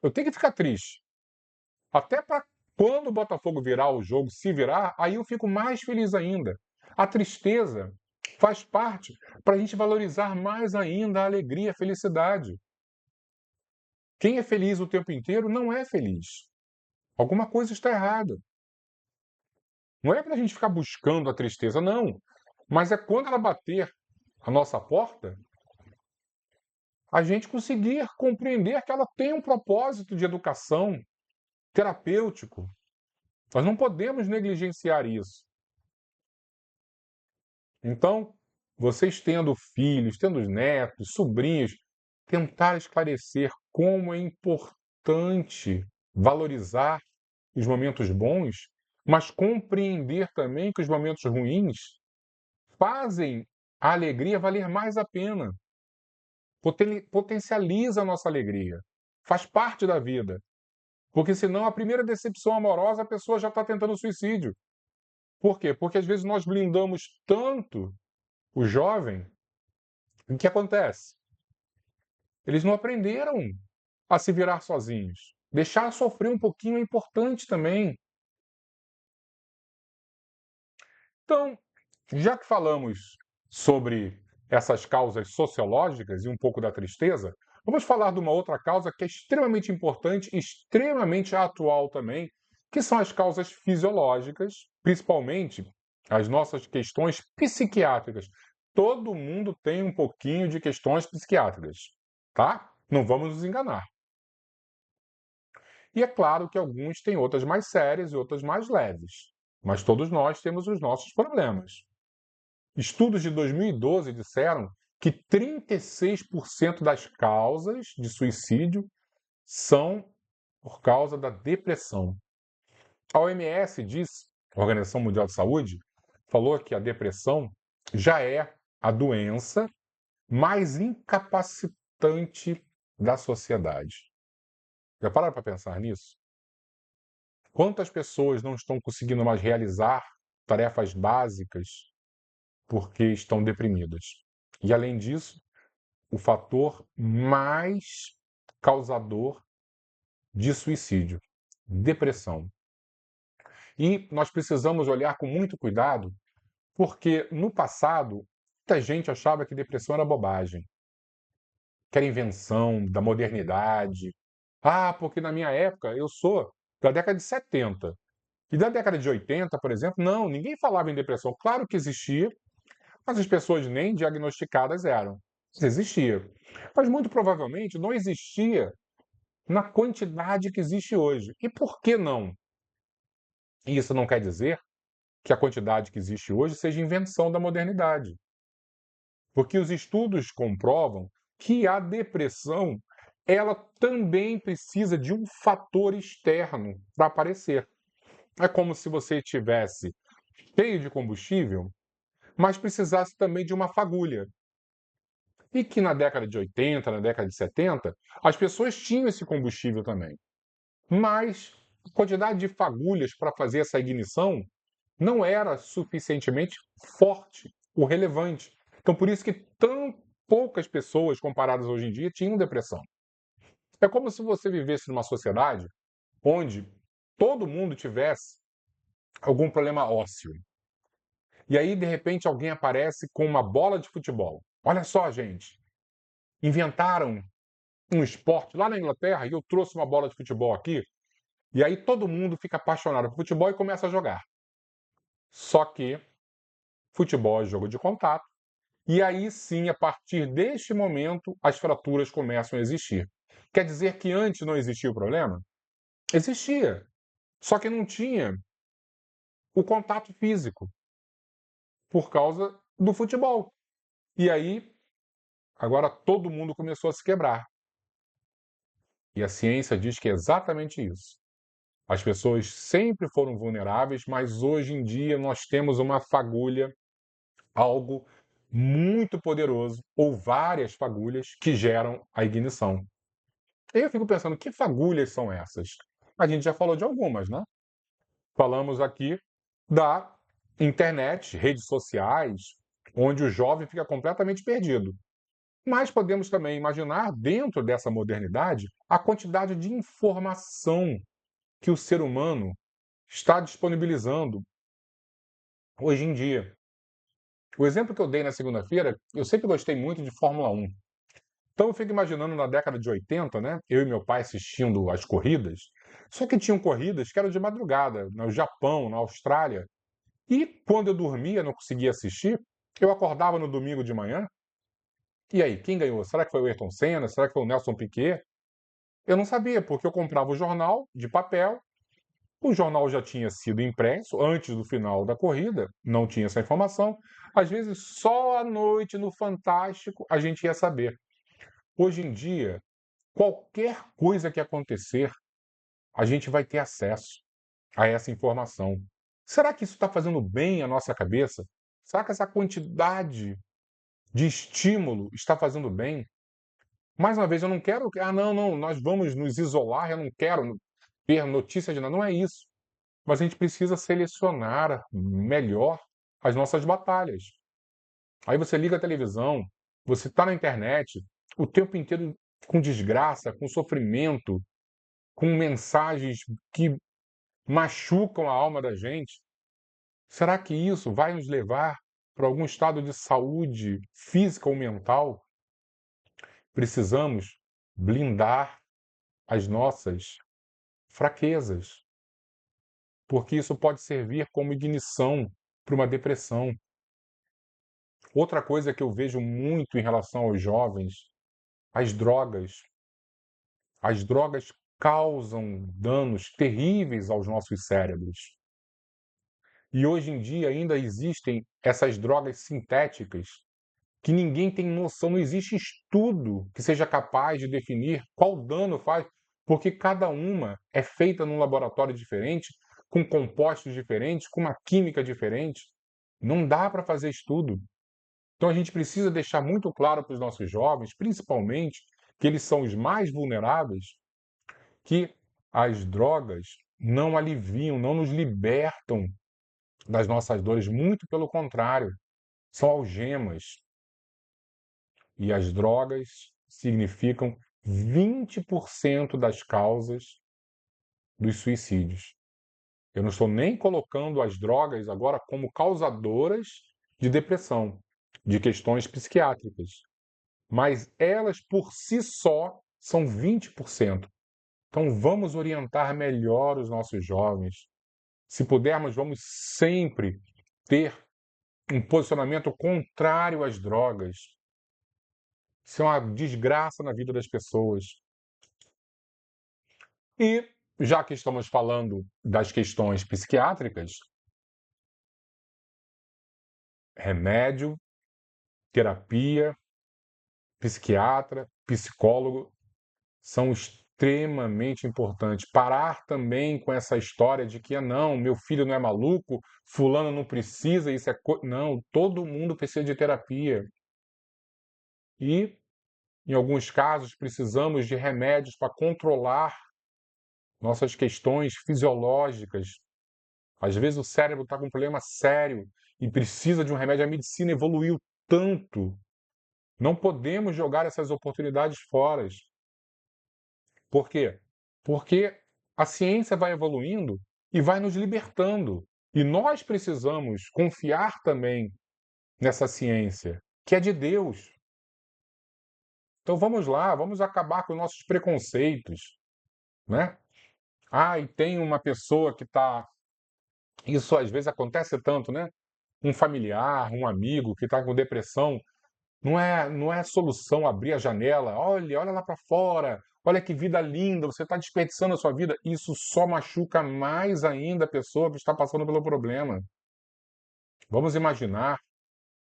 Eu tenho que ficar triste. Até para quando o Botafogo virar o jogo, se virar, aí eu fico mais feliz ainda. A tristeza faz parte para a gente valorizar mais ainda a alegria, a felicidade. Quem é feliz o tempo inteiro não é feliz. Alguma coisa está errada. Não é para a gente ficar buscando a tristeza, não. Mas é quando ela bater a nossa porta, a gente conseguir compreender que ela tem um propósito de educação, terapêutico. Nós não podemos negligenciar isso. Então, vocês tendo filhos, tendo netos, sobrinhos, tentar esclarecer como é importante valorizar os momentos bons, mas compreender também que os momentos ruins fazem a alegria valer mais a pena, potencializa a nossa alegria, faz parte da vida. Porque senão a primeira decepção amorosa a pessoa já está tentando suicídio. Por quê? Porque às vezes nós blindamos tanto o jovem, o que acontece? Eles não aprenderam a se virar sozinhos. Deixar sofrer um pouquinho é importante também. Então, já que falamos sobre essas causas sociológicas e um pouco da tristeza, Vamos falar de uma outra causa que é extremamente importante e extremamente atual também, que são as causas fisiológicas, principalmente as nossas questões psiquiátricas. Todo mundo tem um pouquinho de questões psiquiátricas, tá? Não vamos nos enganar. E é claro que alguns têm outras mais sérias e outras mais leves, mas todos nós temos os nossos problemas. Estudos de 2012 disseram que 36% das causas de suicídio são por causa da depressão. A OMS diz, a Organização Mundial de Saúde, falou que a depressão já é a doença mais incapacitante da sociedade. Já pararam para pensar nisso? Quantas pessoas não estão conseguindo mais realizar tarefas básicas porque estão deprimidas? E além disso, o fator mais causador de suicídio, depressão. E nós precisamos olhar com muito cuidado, porque no passado, muita gente achava que depressão era bobagem, que era invenção da modernidade. Ah, porque na minha época eu sou da década de 70. E da década de 80, por exemplo, não, ninguém falava em depressão. Claro que existia, mas as pessoas nem diagnosticadas eram. Existia. Mas muito provavelmente não existia na quantidade que existe hoje. E por que não? Isso não quer dizer que a quantidade que existe hoje seja invenção da modernidade. Porque os estudos comprovam que a depressão, ela também precisa de um fator externo para aparecer. É como se você tivesse cheio de combustível, mas precisasse também de uma fagulha. E que na década de 80, na década de 70, as pessoas tinham esse combustível também. Mas a quantidade de fagulhas para fazer essa ignição não era suficientemente forte ou relevante. Então, por isso que tão poucas pessoas, comparadas hoje em dia, tinham depressão. É como se você vivesse numa sociedade onde todo mundo tivesse algum problema ósseo. E aí, de repente, alguém aparece com uma bola de futebol. Olha só, gente, inventaram um esporte lá na Inglaterra e eu trouxe uma bola de futebol aqui. E aí todo mundo fica apaixonado por futebol e começa a jogar. Só que futebol é jogo de contato. E aí sim, a partir deste momento, as fraturas começam a existir. Quer dizer que antes não existia o problema? Existia. Só que não tinha o contato físico por causa do futebol. E aí, agora todo mundo começou a se quebrar. E a ciência diz que é exatamente isso. As pessoas sempre foram vulneráveis, mas hoje em dia nós temos uma fagulha, algo muito poderoso, ou várias fagulhas que geram a ignição. E eu fico pensando, que fagulhas são essas? A gente já falou de algumas, né? Falamos aqui da internet, redes sociais, onde o jovem fica completamente perdido. Mas podemos também imaginar, dentro dessa modernidade, a quantidade de informação que o ser humano está disponibilizando hoje em dia. O exemplo que eu dei na segunda-feira, eu sempre gostei muito de Fórmula 1. Então eu fico imaginando na década de 80, né? Eu e meu pai assistindo as corridas. Só que tinham corridas que eram de madrugada, no Japão, na Austrália. E quando eu dormia, não conseguia assistir, eu acordava no domingo de manhã. E aí, quem ganhou? Será que foi o Ayrton Senna? Será que foi o Nelson Piquet? Eu não sabia, porque eu comprava o jornal de papel. O jornal já tinha sido impresso antes do final da corrida, não tinha essa informação. Às vezes, só à noite, no Fantástico, a gente ia saber. Hoje em dia, qualquer coisa que acontecer, a gente vai ter acesso a essa informação. Será que isso está fazendo bem à nossa cabeça? Será que essa quantidade de estímulo está fazendo bem? Mais uma vez, eu não quero. Ah, não, não, nós vamos nos isolar, eu não quero ter notícia de nada. Não é isso. Mas a gente precisa selecionar melhor as nossas batalhas. Aí você liga a televisão, você está na internet, o tempo inteiro com desgraça, com sofrimento, com mensagens que machucam a alma da gente. Será que isso vai nos levar para algum estado de saúde física ou mental? Precisamos blindar as nossas fraquezas, porque isso pode servir como ignição para uma depressão. Outra coisa que eu vejo muito em relação aos jovens, as drogas. As drogas causam danos terríveis aos nossos cérebros. E hoje em dia ainda existem essas drogas sintéticas que ninguém tem noção, não existe estudo que seja capaz de definir qual dano faz, porque cada uma é feita num laboratório diferente, com compostos diferentes, com uma química diferente. Não dá para fazer estudo. Então a gente precisa deixar muito claro para os nossos jovens, principalmente, que eles são os mais vulneráveis, que as drogas não aliviam, não nos libertam das nossas dores, muito pelo contrário, são algemas. E as drogas significam 20% das causas dos suicídios. Eu não estou nem colocando as drogas agora como causadoras de depressão, de questões psiquiátricas, mas elas por si só são 20%. Então vamos orientar melhor os nossos jovens. Se pudermos, vamos sempre ter um posicionamento contrário às drogas. Isso é uma desgraça na vida das pessoas. E, já que estamos falando das questões psiquiátricas, remédio, terapia, psiquiatra, psicólogo são extremamente importantes. Parar também com essa história de que, não, meu filho não é maluco, fulano não precisa, isso é... Não, todo mundo precisa de terapia. E, em alguns casos, precisamos de remédios para controlar nossas questões fisiológicas. Às vezes o cérebro está com um problema sério e precisa de um remédio. A medicina evoluiu tanto. Não podemos jogar essas oportunidades fora. Por quê? Porque a ciência vai evoluindo e vai nos libertando. E nós precisamos confiar também nessa ciência, que é de Deus. Então vamos lá, vamos acabar com nossos preconceitos, né? Ah, e tem uma pessoa que está... Isso às vezes acontece tanto, né? Um familiar, um amigo que está com depressão, não é solução abrir a janela, olha lá para fora, olha que vida linda, você está desperdiçando a sua vida. Isso só machuca mais ainda a pessoa que está passando pelo problema. Vamos imaginar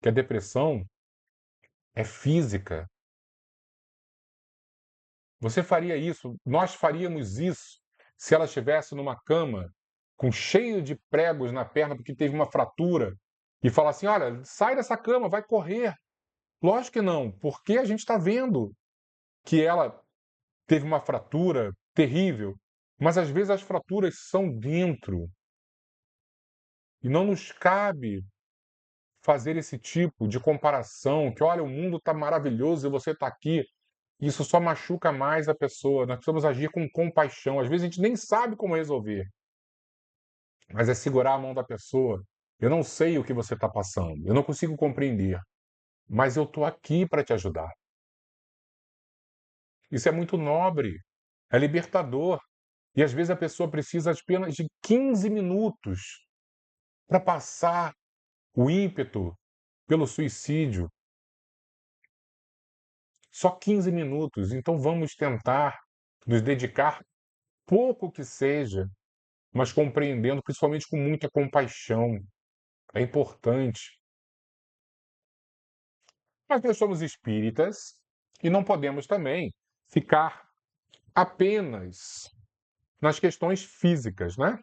que a depressão é física. Você faria isso, nós faríamos isso, se ela estivesse numa cama com cheio de pregos na perna porque teve uma fratura e falar assim: olha, sai dessa cama, vai correr. Lógico que não, porque a gente está vendo que ela teve uma fratura terrível, mas às vezes as fraturas são dentro e não nos cabe fazer esse tipo de comparação, que olha, o mundo está maravilhoso e você está aqui. Isso só machuca mais a pessoa. Nós precisamos agir com compaixão. Às vezes a gente nem sabe como resolver, mas é segurar a mão da pessoa. Eu não sei o que você está passando, eu não consigo compreender, mas eu estou aqui para te ajudar. Isso é muito nobre, é libertador. E às vezes a pessoa precisa apenas de 15 minutos para passar o ímpeto pelo suicídio. Só 15 minutos. Então vamos tentar nos dedicar, pouco que seja, mas compreendendo, principalmente com muita compaixão. É importante. Mas nós somos espíritas e não podemos também ficar apenas nas questões físicas, né?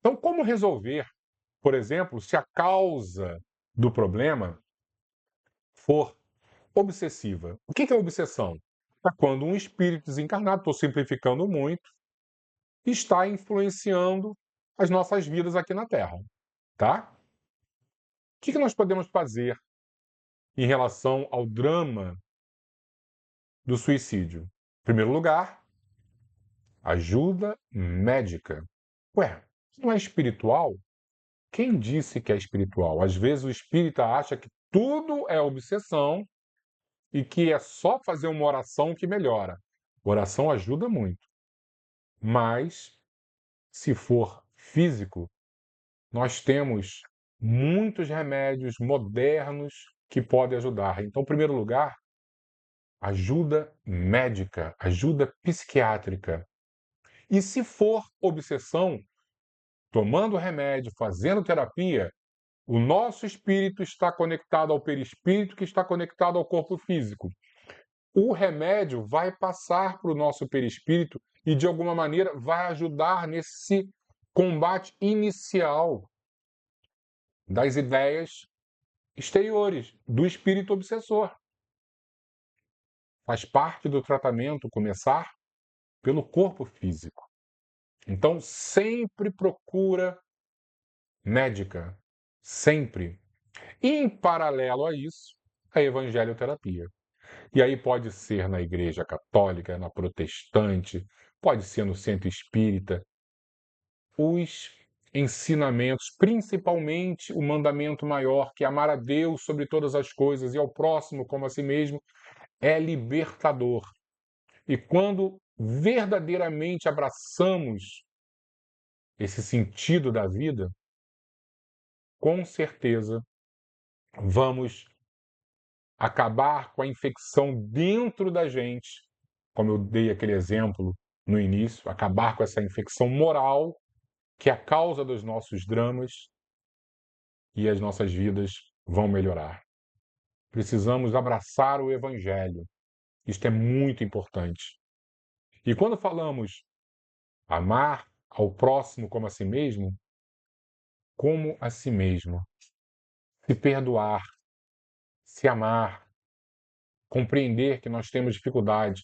Então, como resolver, por exemplo, se a causa do problema for obsessiva? O que é obsessão? É quando um espírito desencarnado, estou simplificando muito, está influenciando as nossas vidas aqui na Terra, tá? O que nós podemos fazer em relação ao drama do suicídio? Em primeiro lugar, ajuda médica. Ué, não é espiritual? Quem disse que é espiritual? Às vezes o espírita acha que tudo é obsessão e que é só fazer uma oração que melhora. Oração ajuda muito, mas se for físico, nós temos muitos remédios modernos que podem ajudar. Então, em primeiro lugar, ajuda médica, ajuda psiquiátrica. E se for obsessão, tomando remédio, fazendo terapia, o nosso espírito está conectado ao perispírito, que está conectado ao corpo físico. O remédio vai passar para o nosso perispírito e, de alguma maneira, vai ajudar nesse combate inicial das ideias exteriores, do espírito obsessor. Faz parte do tratamento começar pelo corpo físico. Então, sempre procura médica, sempre. E, em paralelo a isso, a evangelioterapia. E aí pode ser na igreja católica, na protestante, pode ser no centro espírita. Os ensinamentos, principalmente o mandamento maior, que é amar a Deus sobre todas as coisas e ao próximo como a si mesmo, é libertador. E quando verdadeiramente abraçamos esse sentido da vida, com certeza vamos acabar com a infecção dentro da gente, como eu dei aquele exemplo no início, acabar com essa infecção moral que é a causa dos nossos dramas e as nossas vidas vão melhorar. Precisamos abraçar o Evangelho. Isto é muito importante. E quando falamos amar ao próximo como a si mesmo, se perdoar, se amar, compreender que nós temos dificuldade.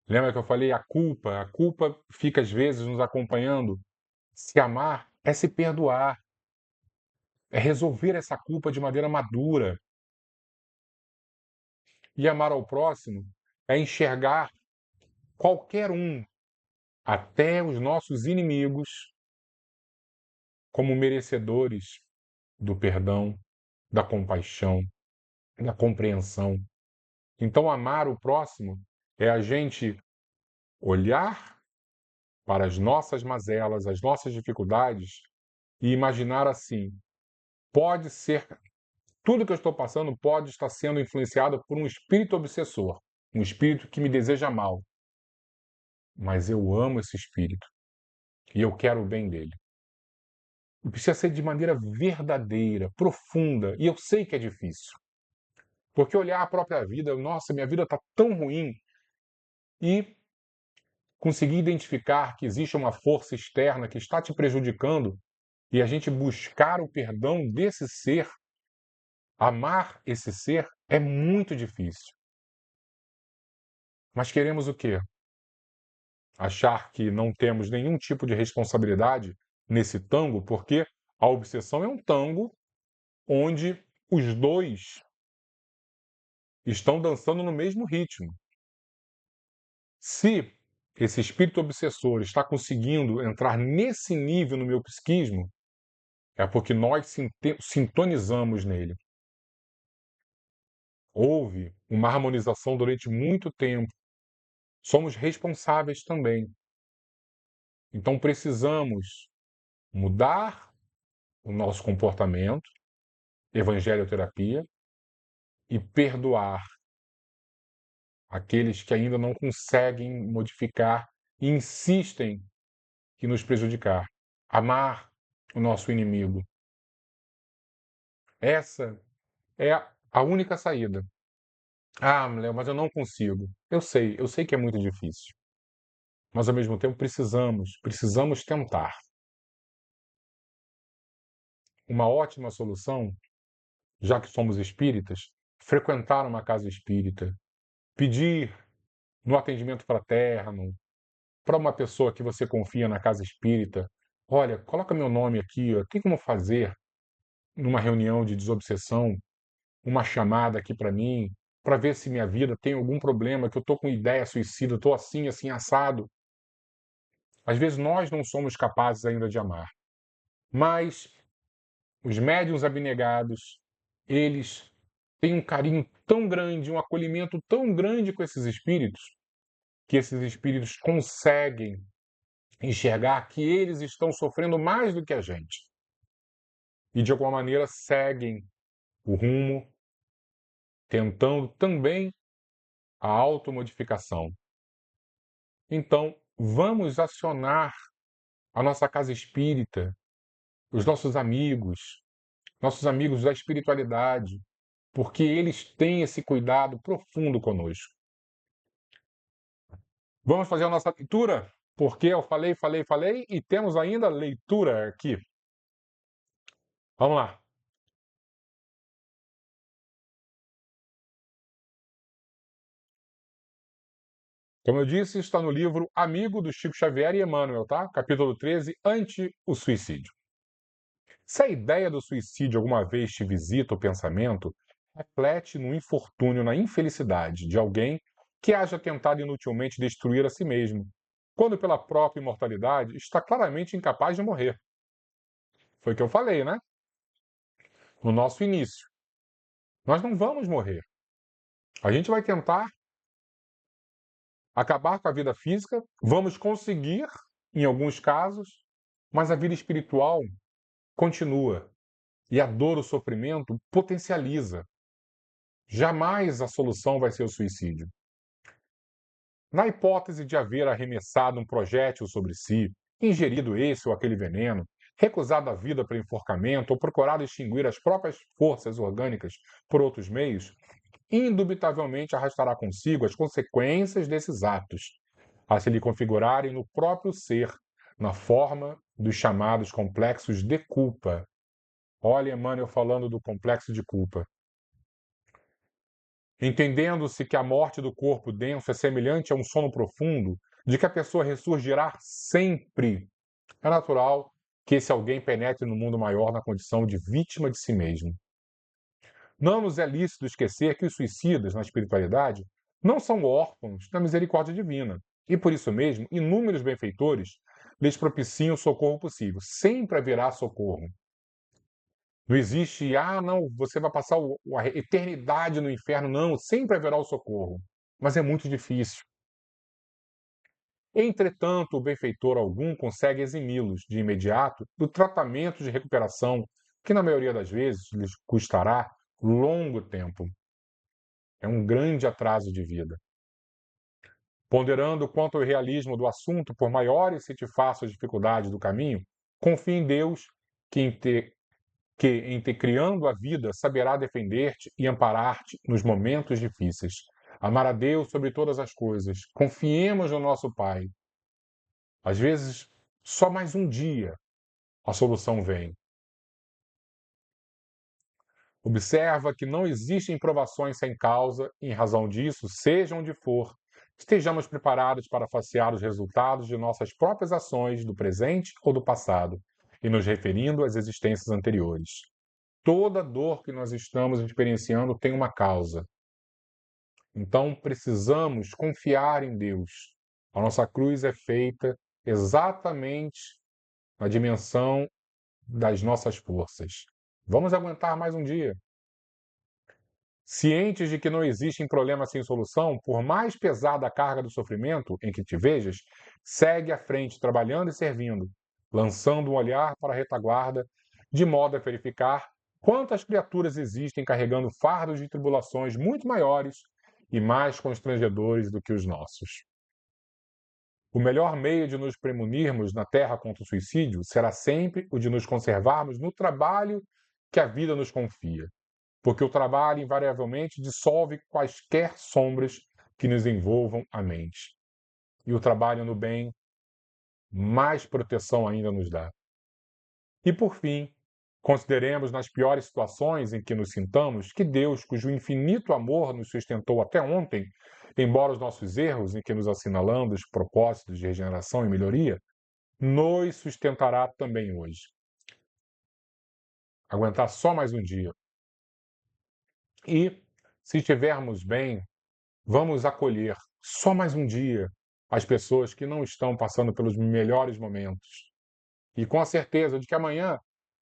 Lembra que eu falei a culpa? A culpa fica às vezes nos acompanhando. Se amar é se perdoar, é resolver essa culpa de maneira madura. E amar ao próximo é enxergar qualquer um, até os nossos inimigos, como merecedores do perdão, da compaixão, da compreensão. Então, amar o próximo é a gente olhar para as nossas mazelas, as nossas dificuldades e imaginar assim: pode ser, tudo que eu estou passando pode estar sendo influenciado por um espírito obsessor, um espírito que me deseja mal. Mas eu amo esse espírito e eu quero o bem dele. E precisa ser de maneira verdadeira, profunda, e eu sei que é difícil. Porque olhar a própria vida, nossa, minha vida está tão ruim, e conseguir identificar que existe uma força externa que está te prejudicando e a gente buscar o perdão desse ser, amar esse ser, é muito difícil. Mas queremos o quê? Achar que não temos nenhum tipo de responsabilidade nesse tango, porque a obsessão é um tango onde os dois estão dançando no mesmo ritmo. Se esse espírito obsessor está conseguindo entrar nesse nível no meu psiquismo, é porque nós sintonizamos nele. Houve uma harmonização durante muito tempo. Somos responsáveis também. Então precisamos mudar o nosso comportamento, evangelioterapia, e perdoar aqueles que ainda não conseguem modificar e insistem em nos prejudicar. Amar o nosso inimigo. Essa é a única saída. Ah, Léo, mas eu não consigo. Eu sei que é muito difícil. Mas ao mesmo tempo precisamos tentar. Uma ótima solução, já que somos espíritas, frequentar uma casa espírita, pedir no atendimento fraterno, para uma pessoa que você confia na casa espírita, olha, coloca meu nome aqui, ó, tem como fazer numa reunião de desobsessão, uma chamada aqui para mim, para ver se minha vida tem algum problema, que eu estou com ideia suicida, estou assim, assim, assado. Às vezes nós não somos capazes ainda de amar, mas os médiuns abnegados, eles tem um carinho tão grande, um acolhimento tão grande com esses espíritos, que esses espíritos conseguem enxergar que eles estão sofrendo mais do que a gente. E de alguma maneira seguem o rumo, tentando também a automodificação. Então, vamos acionar a nossa casa espírita, os nossos amigos da espiritualidade, porque eles têm esse cuidado profundo conosco. Vamos fazer a nossa leitura? Porque eu falei e temos ainda leitura aqui. Vamos lá. Como eu disse, está no livro Amigo do Chico Xavier e Emmanuel, tá? Capítulo 13, Ante o Suicídio. Se a ideia do suicídio alguma vez te visita o pensamento, reflete no infortúnio, na infelicidade de alguém que haja tentado inutilmente destruir a si mesmo, quando pela própria imortalidade está claramente incapaz de morrer. Foi o que eu falei, né? No nosso início. Nós não vamos morrer. A gente vai tentar acabar com a vida física, vamos conseguir, em alguns casos, mas a vida espiritual continua. E a dor, o sofrimento potencializa. Jamais a solução vai ser o suicídio. Na hipótese de haver arremessado um projétil sobre si, ingerido esse ou aquele veneno, recusado a vida para enforcamento ou procurado extinguir as próprias forças orgânicas por outros meios, indubitavelmente arrastará consigo as consequências desses atos, a se lhe configurarem no próprio ser, na forma dos chamados complexos de culpa. Olha Emmanuel falando do complexo de culpa. Entendendo-se que a morte do corpo denso é semelhante a um sono profundo, de que a pessoa ressurgirá sempre, é natural que esse alguém penetre no mundo maior na condição de vítima de si mesmo. Não nos é lícito esquecer que os suicidas, na espiritualidade, não são órfãos da misericórdia divina, e por isso mesmo, inúmeros benfeitores lhes propiciam o socorro possível. Sempre haverá socorro. Não existe, não, você vai passar a eternidade no inferno. Não, sempre haverá o socorro. Mas é muito difícil. Entretanto, o benfeitor algum consegue eximi-los de imediato do tratamento de recuperação, que na maioria das vezes lhes custará longo tempo. É um grande atraso de vida. Ponderando quanto ao realismo do assunto, por maiores se te façam as dificuldades do caminho, confie em Deus, em te criando a vida, saberá defender-te e amparar-te nos momentos difíceis. Amar a Deus sobre todas as coisas. Confiemos no nosso Pai. Às vezes, só mais um dia a solução vem. Observa que não existem provações sem causa, e em razão disso, seja onde for, estejamos preparados para facear os resultados de nossas próprias ações do presente ou do passado, e nos referindo às existências anteriores. Toda dor que nós estamos experienciando tem uma causa. Então precisamos confiar em Deus. A nossa cruz é feita exatamente na dimensão das nossas forças. Vamos aguentar mais um dia. Cientes de que não existem problemas sem solução, por mais pesada a carga do sofrimento em que te vejas, segue à frente, trabalhando e servindo, lançando um olhar para a retaguarda, de modo a verificar quantas criaturas existem carregando fardos de tribulações muito maiores e mais constrangedores do que os nossos. O melhor meio de nos premunirmos na terra contra o suicídio será sempre o de nos conservarmos no trabalho que a vida nos confia, porque o trabalho invariavelmente dissolve quaisquer sombras que nos envolvam a mente. E o trabalho no bem mais proteção ainda nos dá. E por fim, consideremos nas piores situações em que nos sintamos que Deus, cujo infinito amor nos sustentou até ontem, embora os nossos erros em que nos assinalando os propósitos de regeneração e melhoria, nos sustentará também hoje. Aguentar só mais um dia. E, se estivermos bem, vamos acolher só mais um dia as pessoas que não estão passando pelos melhores momentos. E com a certeza de que amanhã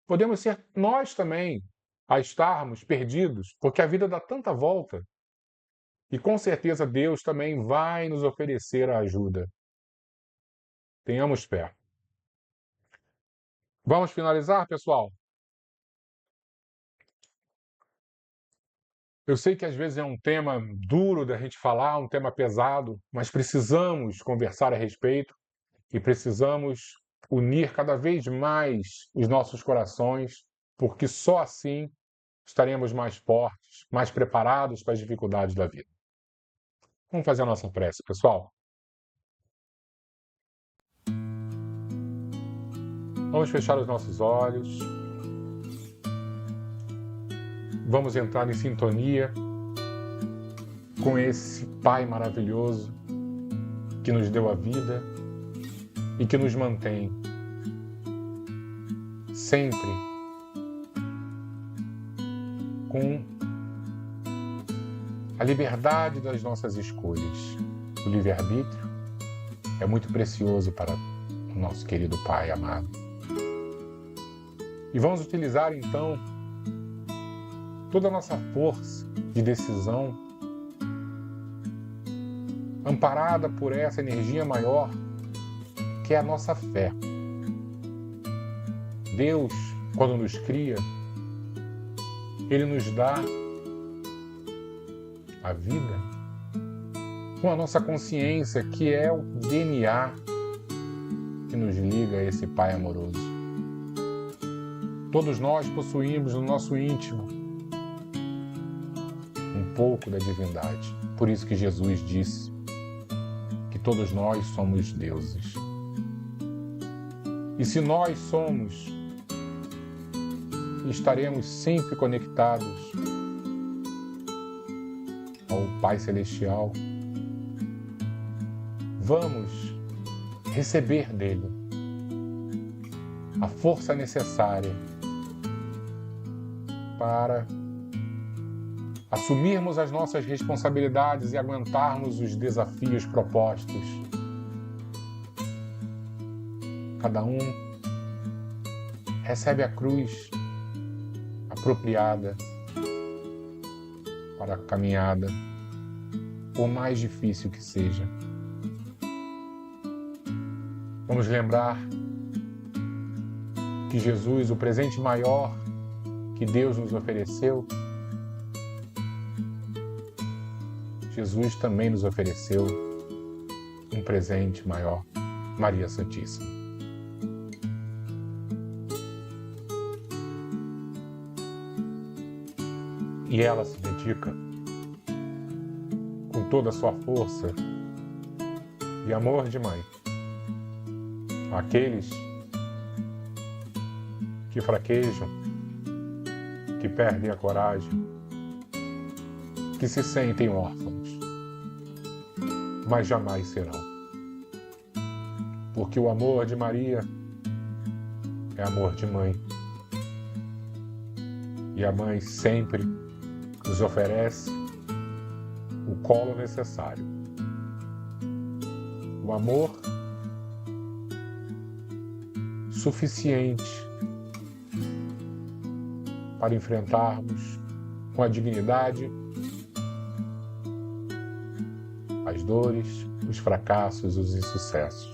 podemos ser nós também a estarmos perdidos, porque a vida dá tanta volta. E com certeza Deus também vai nos oferecer a ajuda. Tenhamos fé. Vamos finalizar, pessoal? Eu sei que às vezes é um tema duro da gente falar, um tema pesado, mas precisamos conversar a respeito e precisamos unir cada vez mais os nossos corações, porque só assim estaremos mais fortes, mais preparados para as dificuldades da vida. Vamos fazer a nossa prece, pessoal? Vamos fechar os nossos olhos. Vamos entrar em sintonia com esse Pai maravilhoso que nos deu a vida e que nos mantém sempre com a liberdade das nossas escolhas. O livre-arbítrio é muito precioso para o nosso querido Pai amado. E vamos utilizar então toda a nossa força de decisão, amparada por essa energia maior, que é a nossa fé. Deus, quando nos cria, Ele nos dá a vida com a nossa consciência, que é o DNA que nos liga a esse Pai amoroso. Todos nós possuímos no nosso íntimo um pouco da divindade. Por isso que Jesus disse que todos nós somos deuses. E se nós somos, estaremos sempre conectados ao Pai Celestial, vamos receber dele a força necessária para assumirmos as nossas responsabilidades e aguentarmos os desafios propostos. Cada um recebe a cruz apropriada para a caminhada, por mais difícil que seja. Vamos lembrar que Jesus, o presente maior que Deus nos ofereceu, Jesus também nos ofereceu um presente maior, Maria Santíssima. E ela se dedica com toda a sua força e amor de mãe àqueles que fraquejam, que perdem a coragem, que se sentem órfãos, mas jamais serão. Porque o amor de Maria é amor de mãe. E a mãe sempre nos oferece o colo necessário. O amor suficiente para enfrentarmos com a dignidade as dores, os fracassos, os insucessos.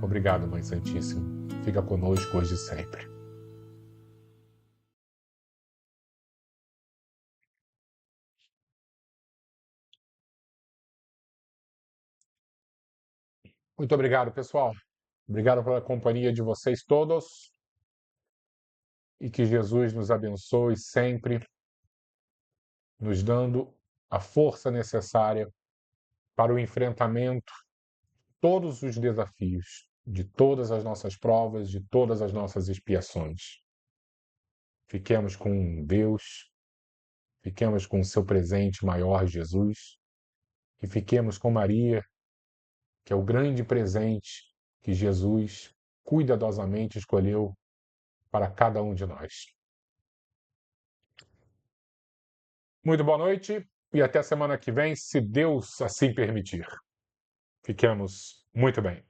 Obrigado, Mãe Santíssima. Fica conosco hoje e sempre. Muito obrigado, pessoal. Obrigado pela companhia de vocês todos. E que Jesus nos abençoe sempre, nos dando a força necessária para o enfrentamento de todos os desafios, de todas as nossas provas, de todas as nossas expiações. Fiquemos com Deus, fiquemos com o seu presente maior, Jesus, e fiquemos com Maria, que é o grande presente que Jesus cuidadosamente escolheu para cada um de nós. Muito boa noite e até semana que vem, se Deus assim permitir. Fiquemos muito bem.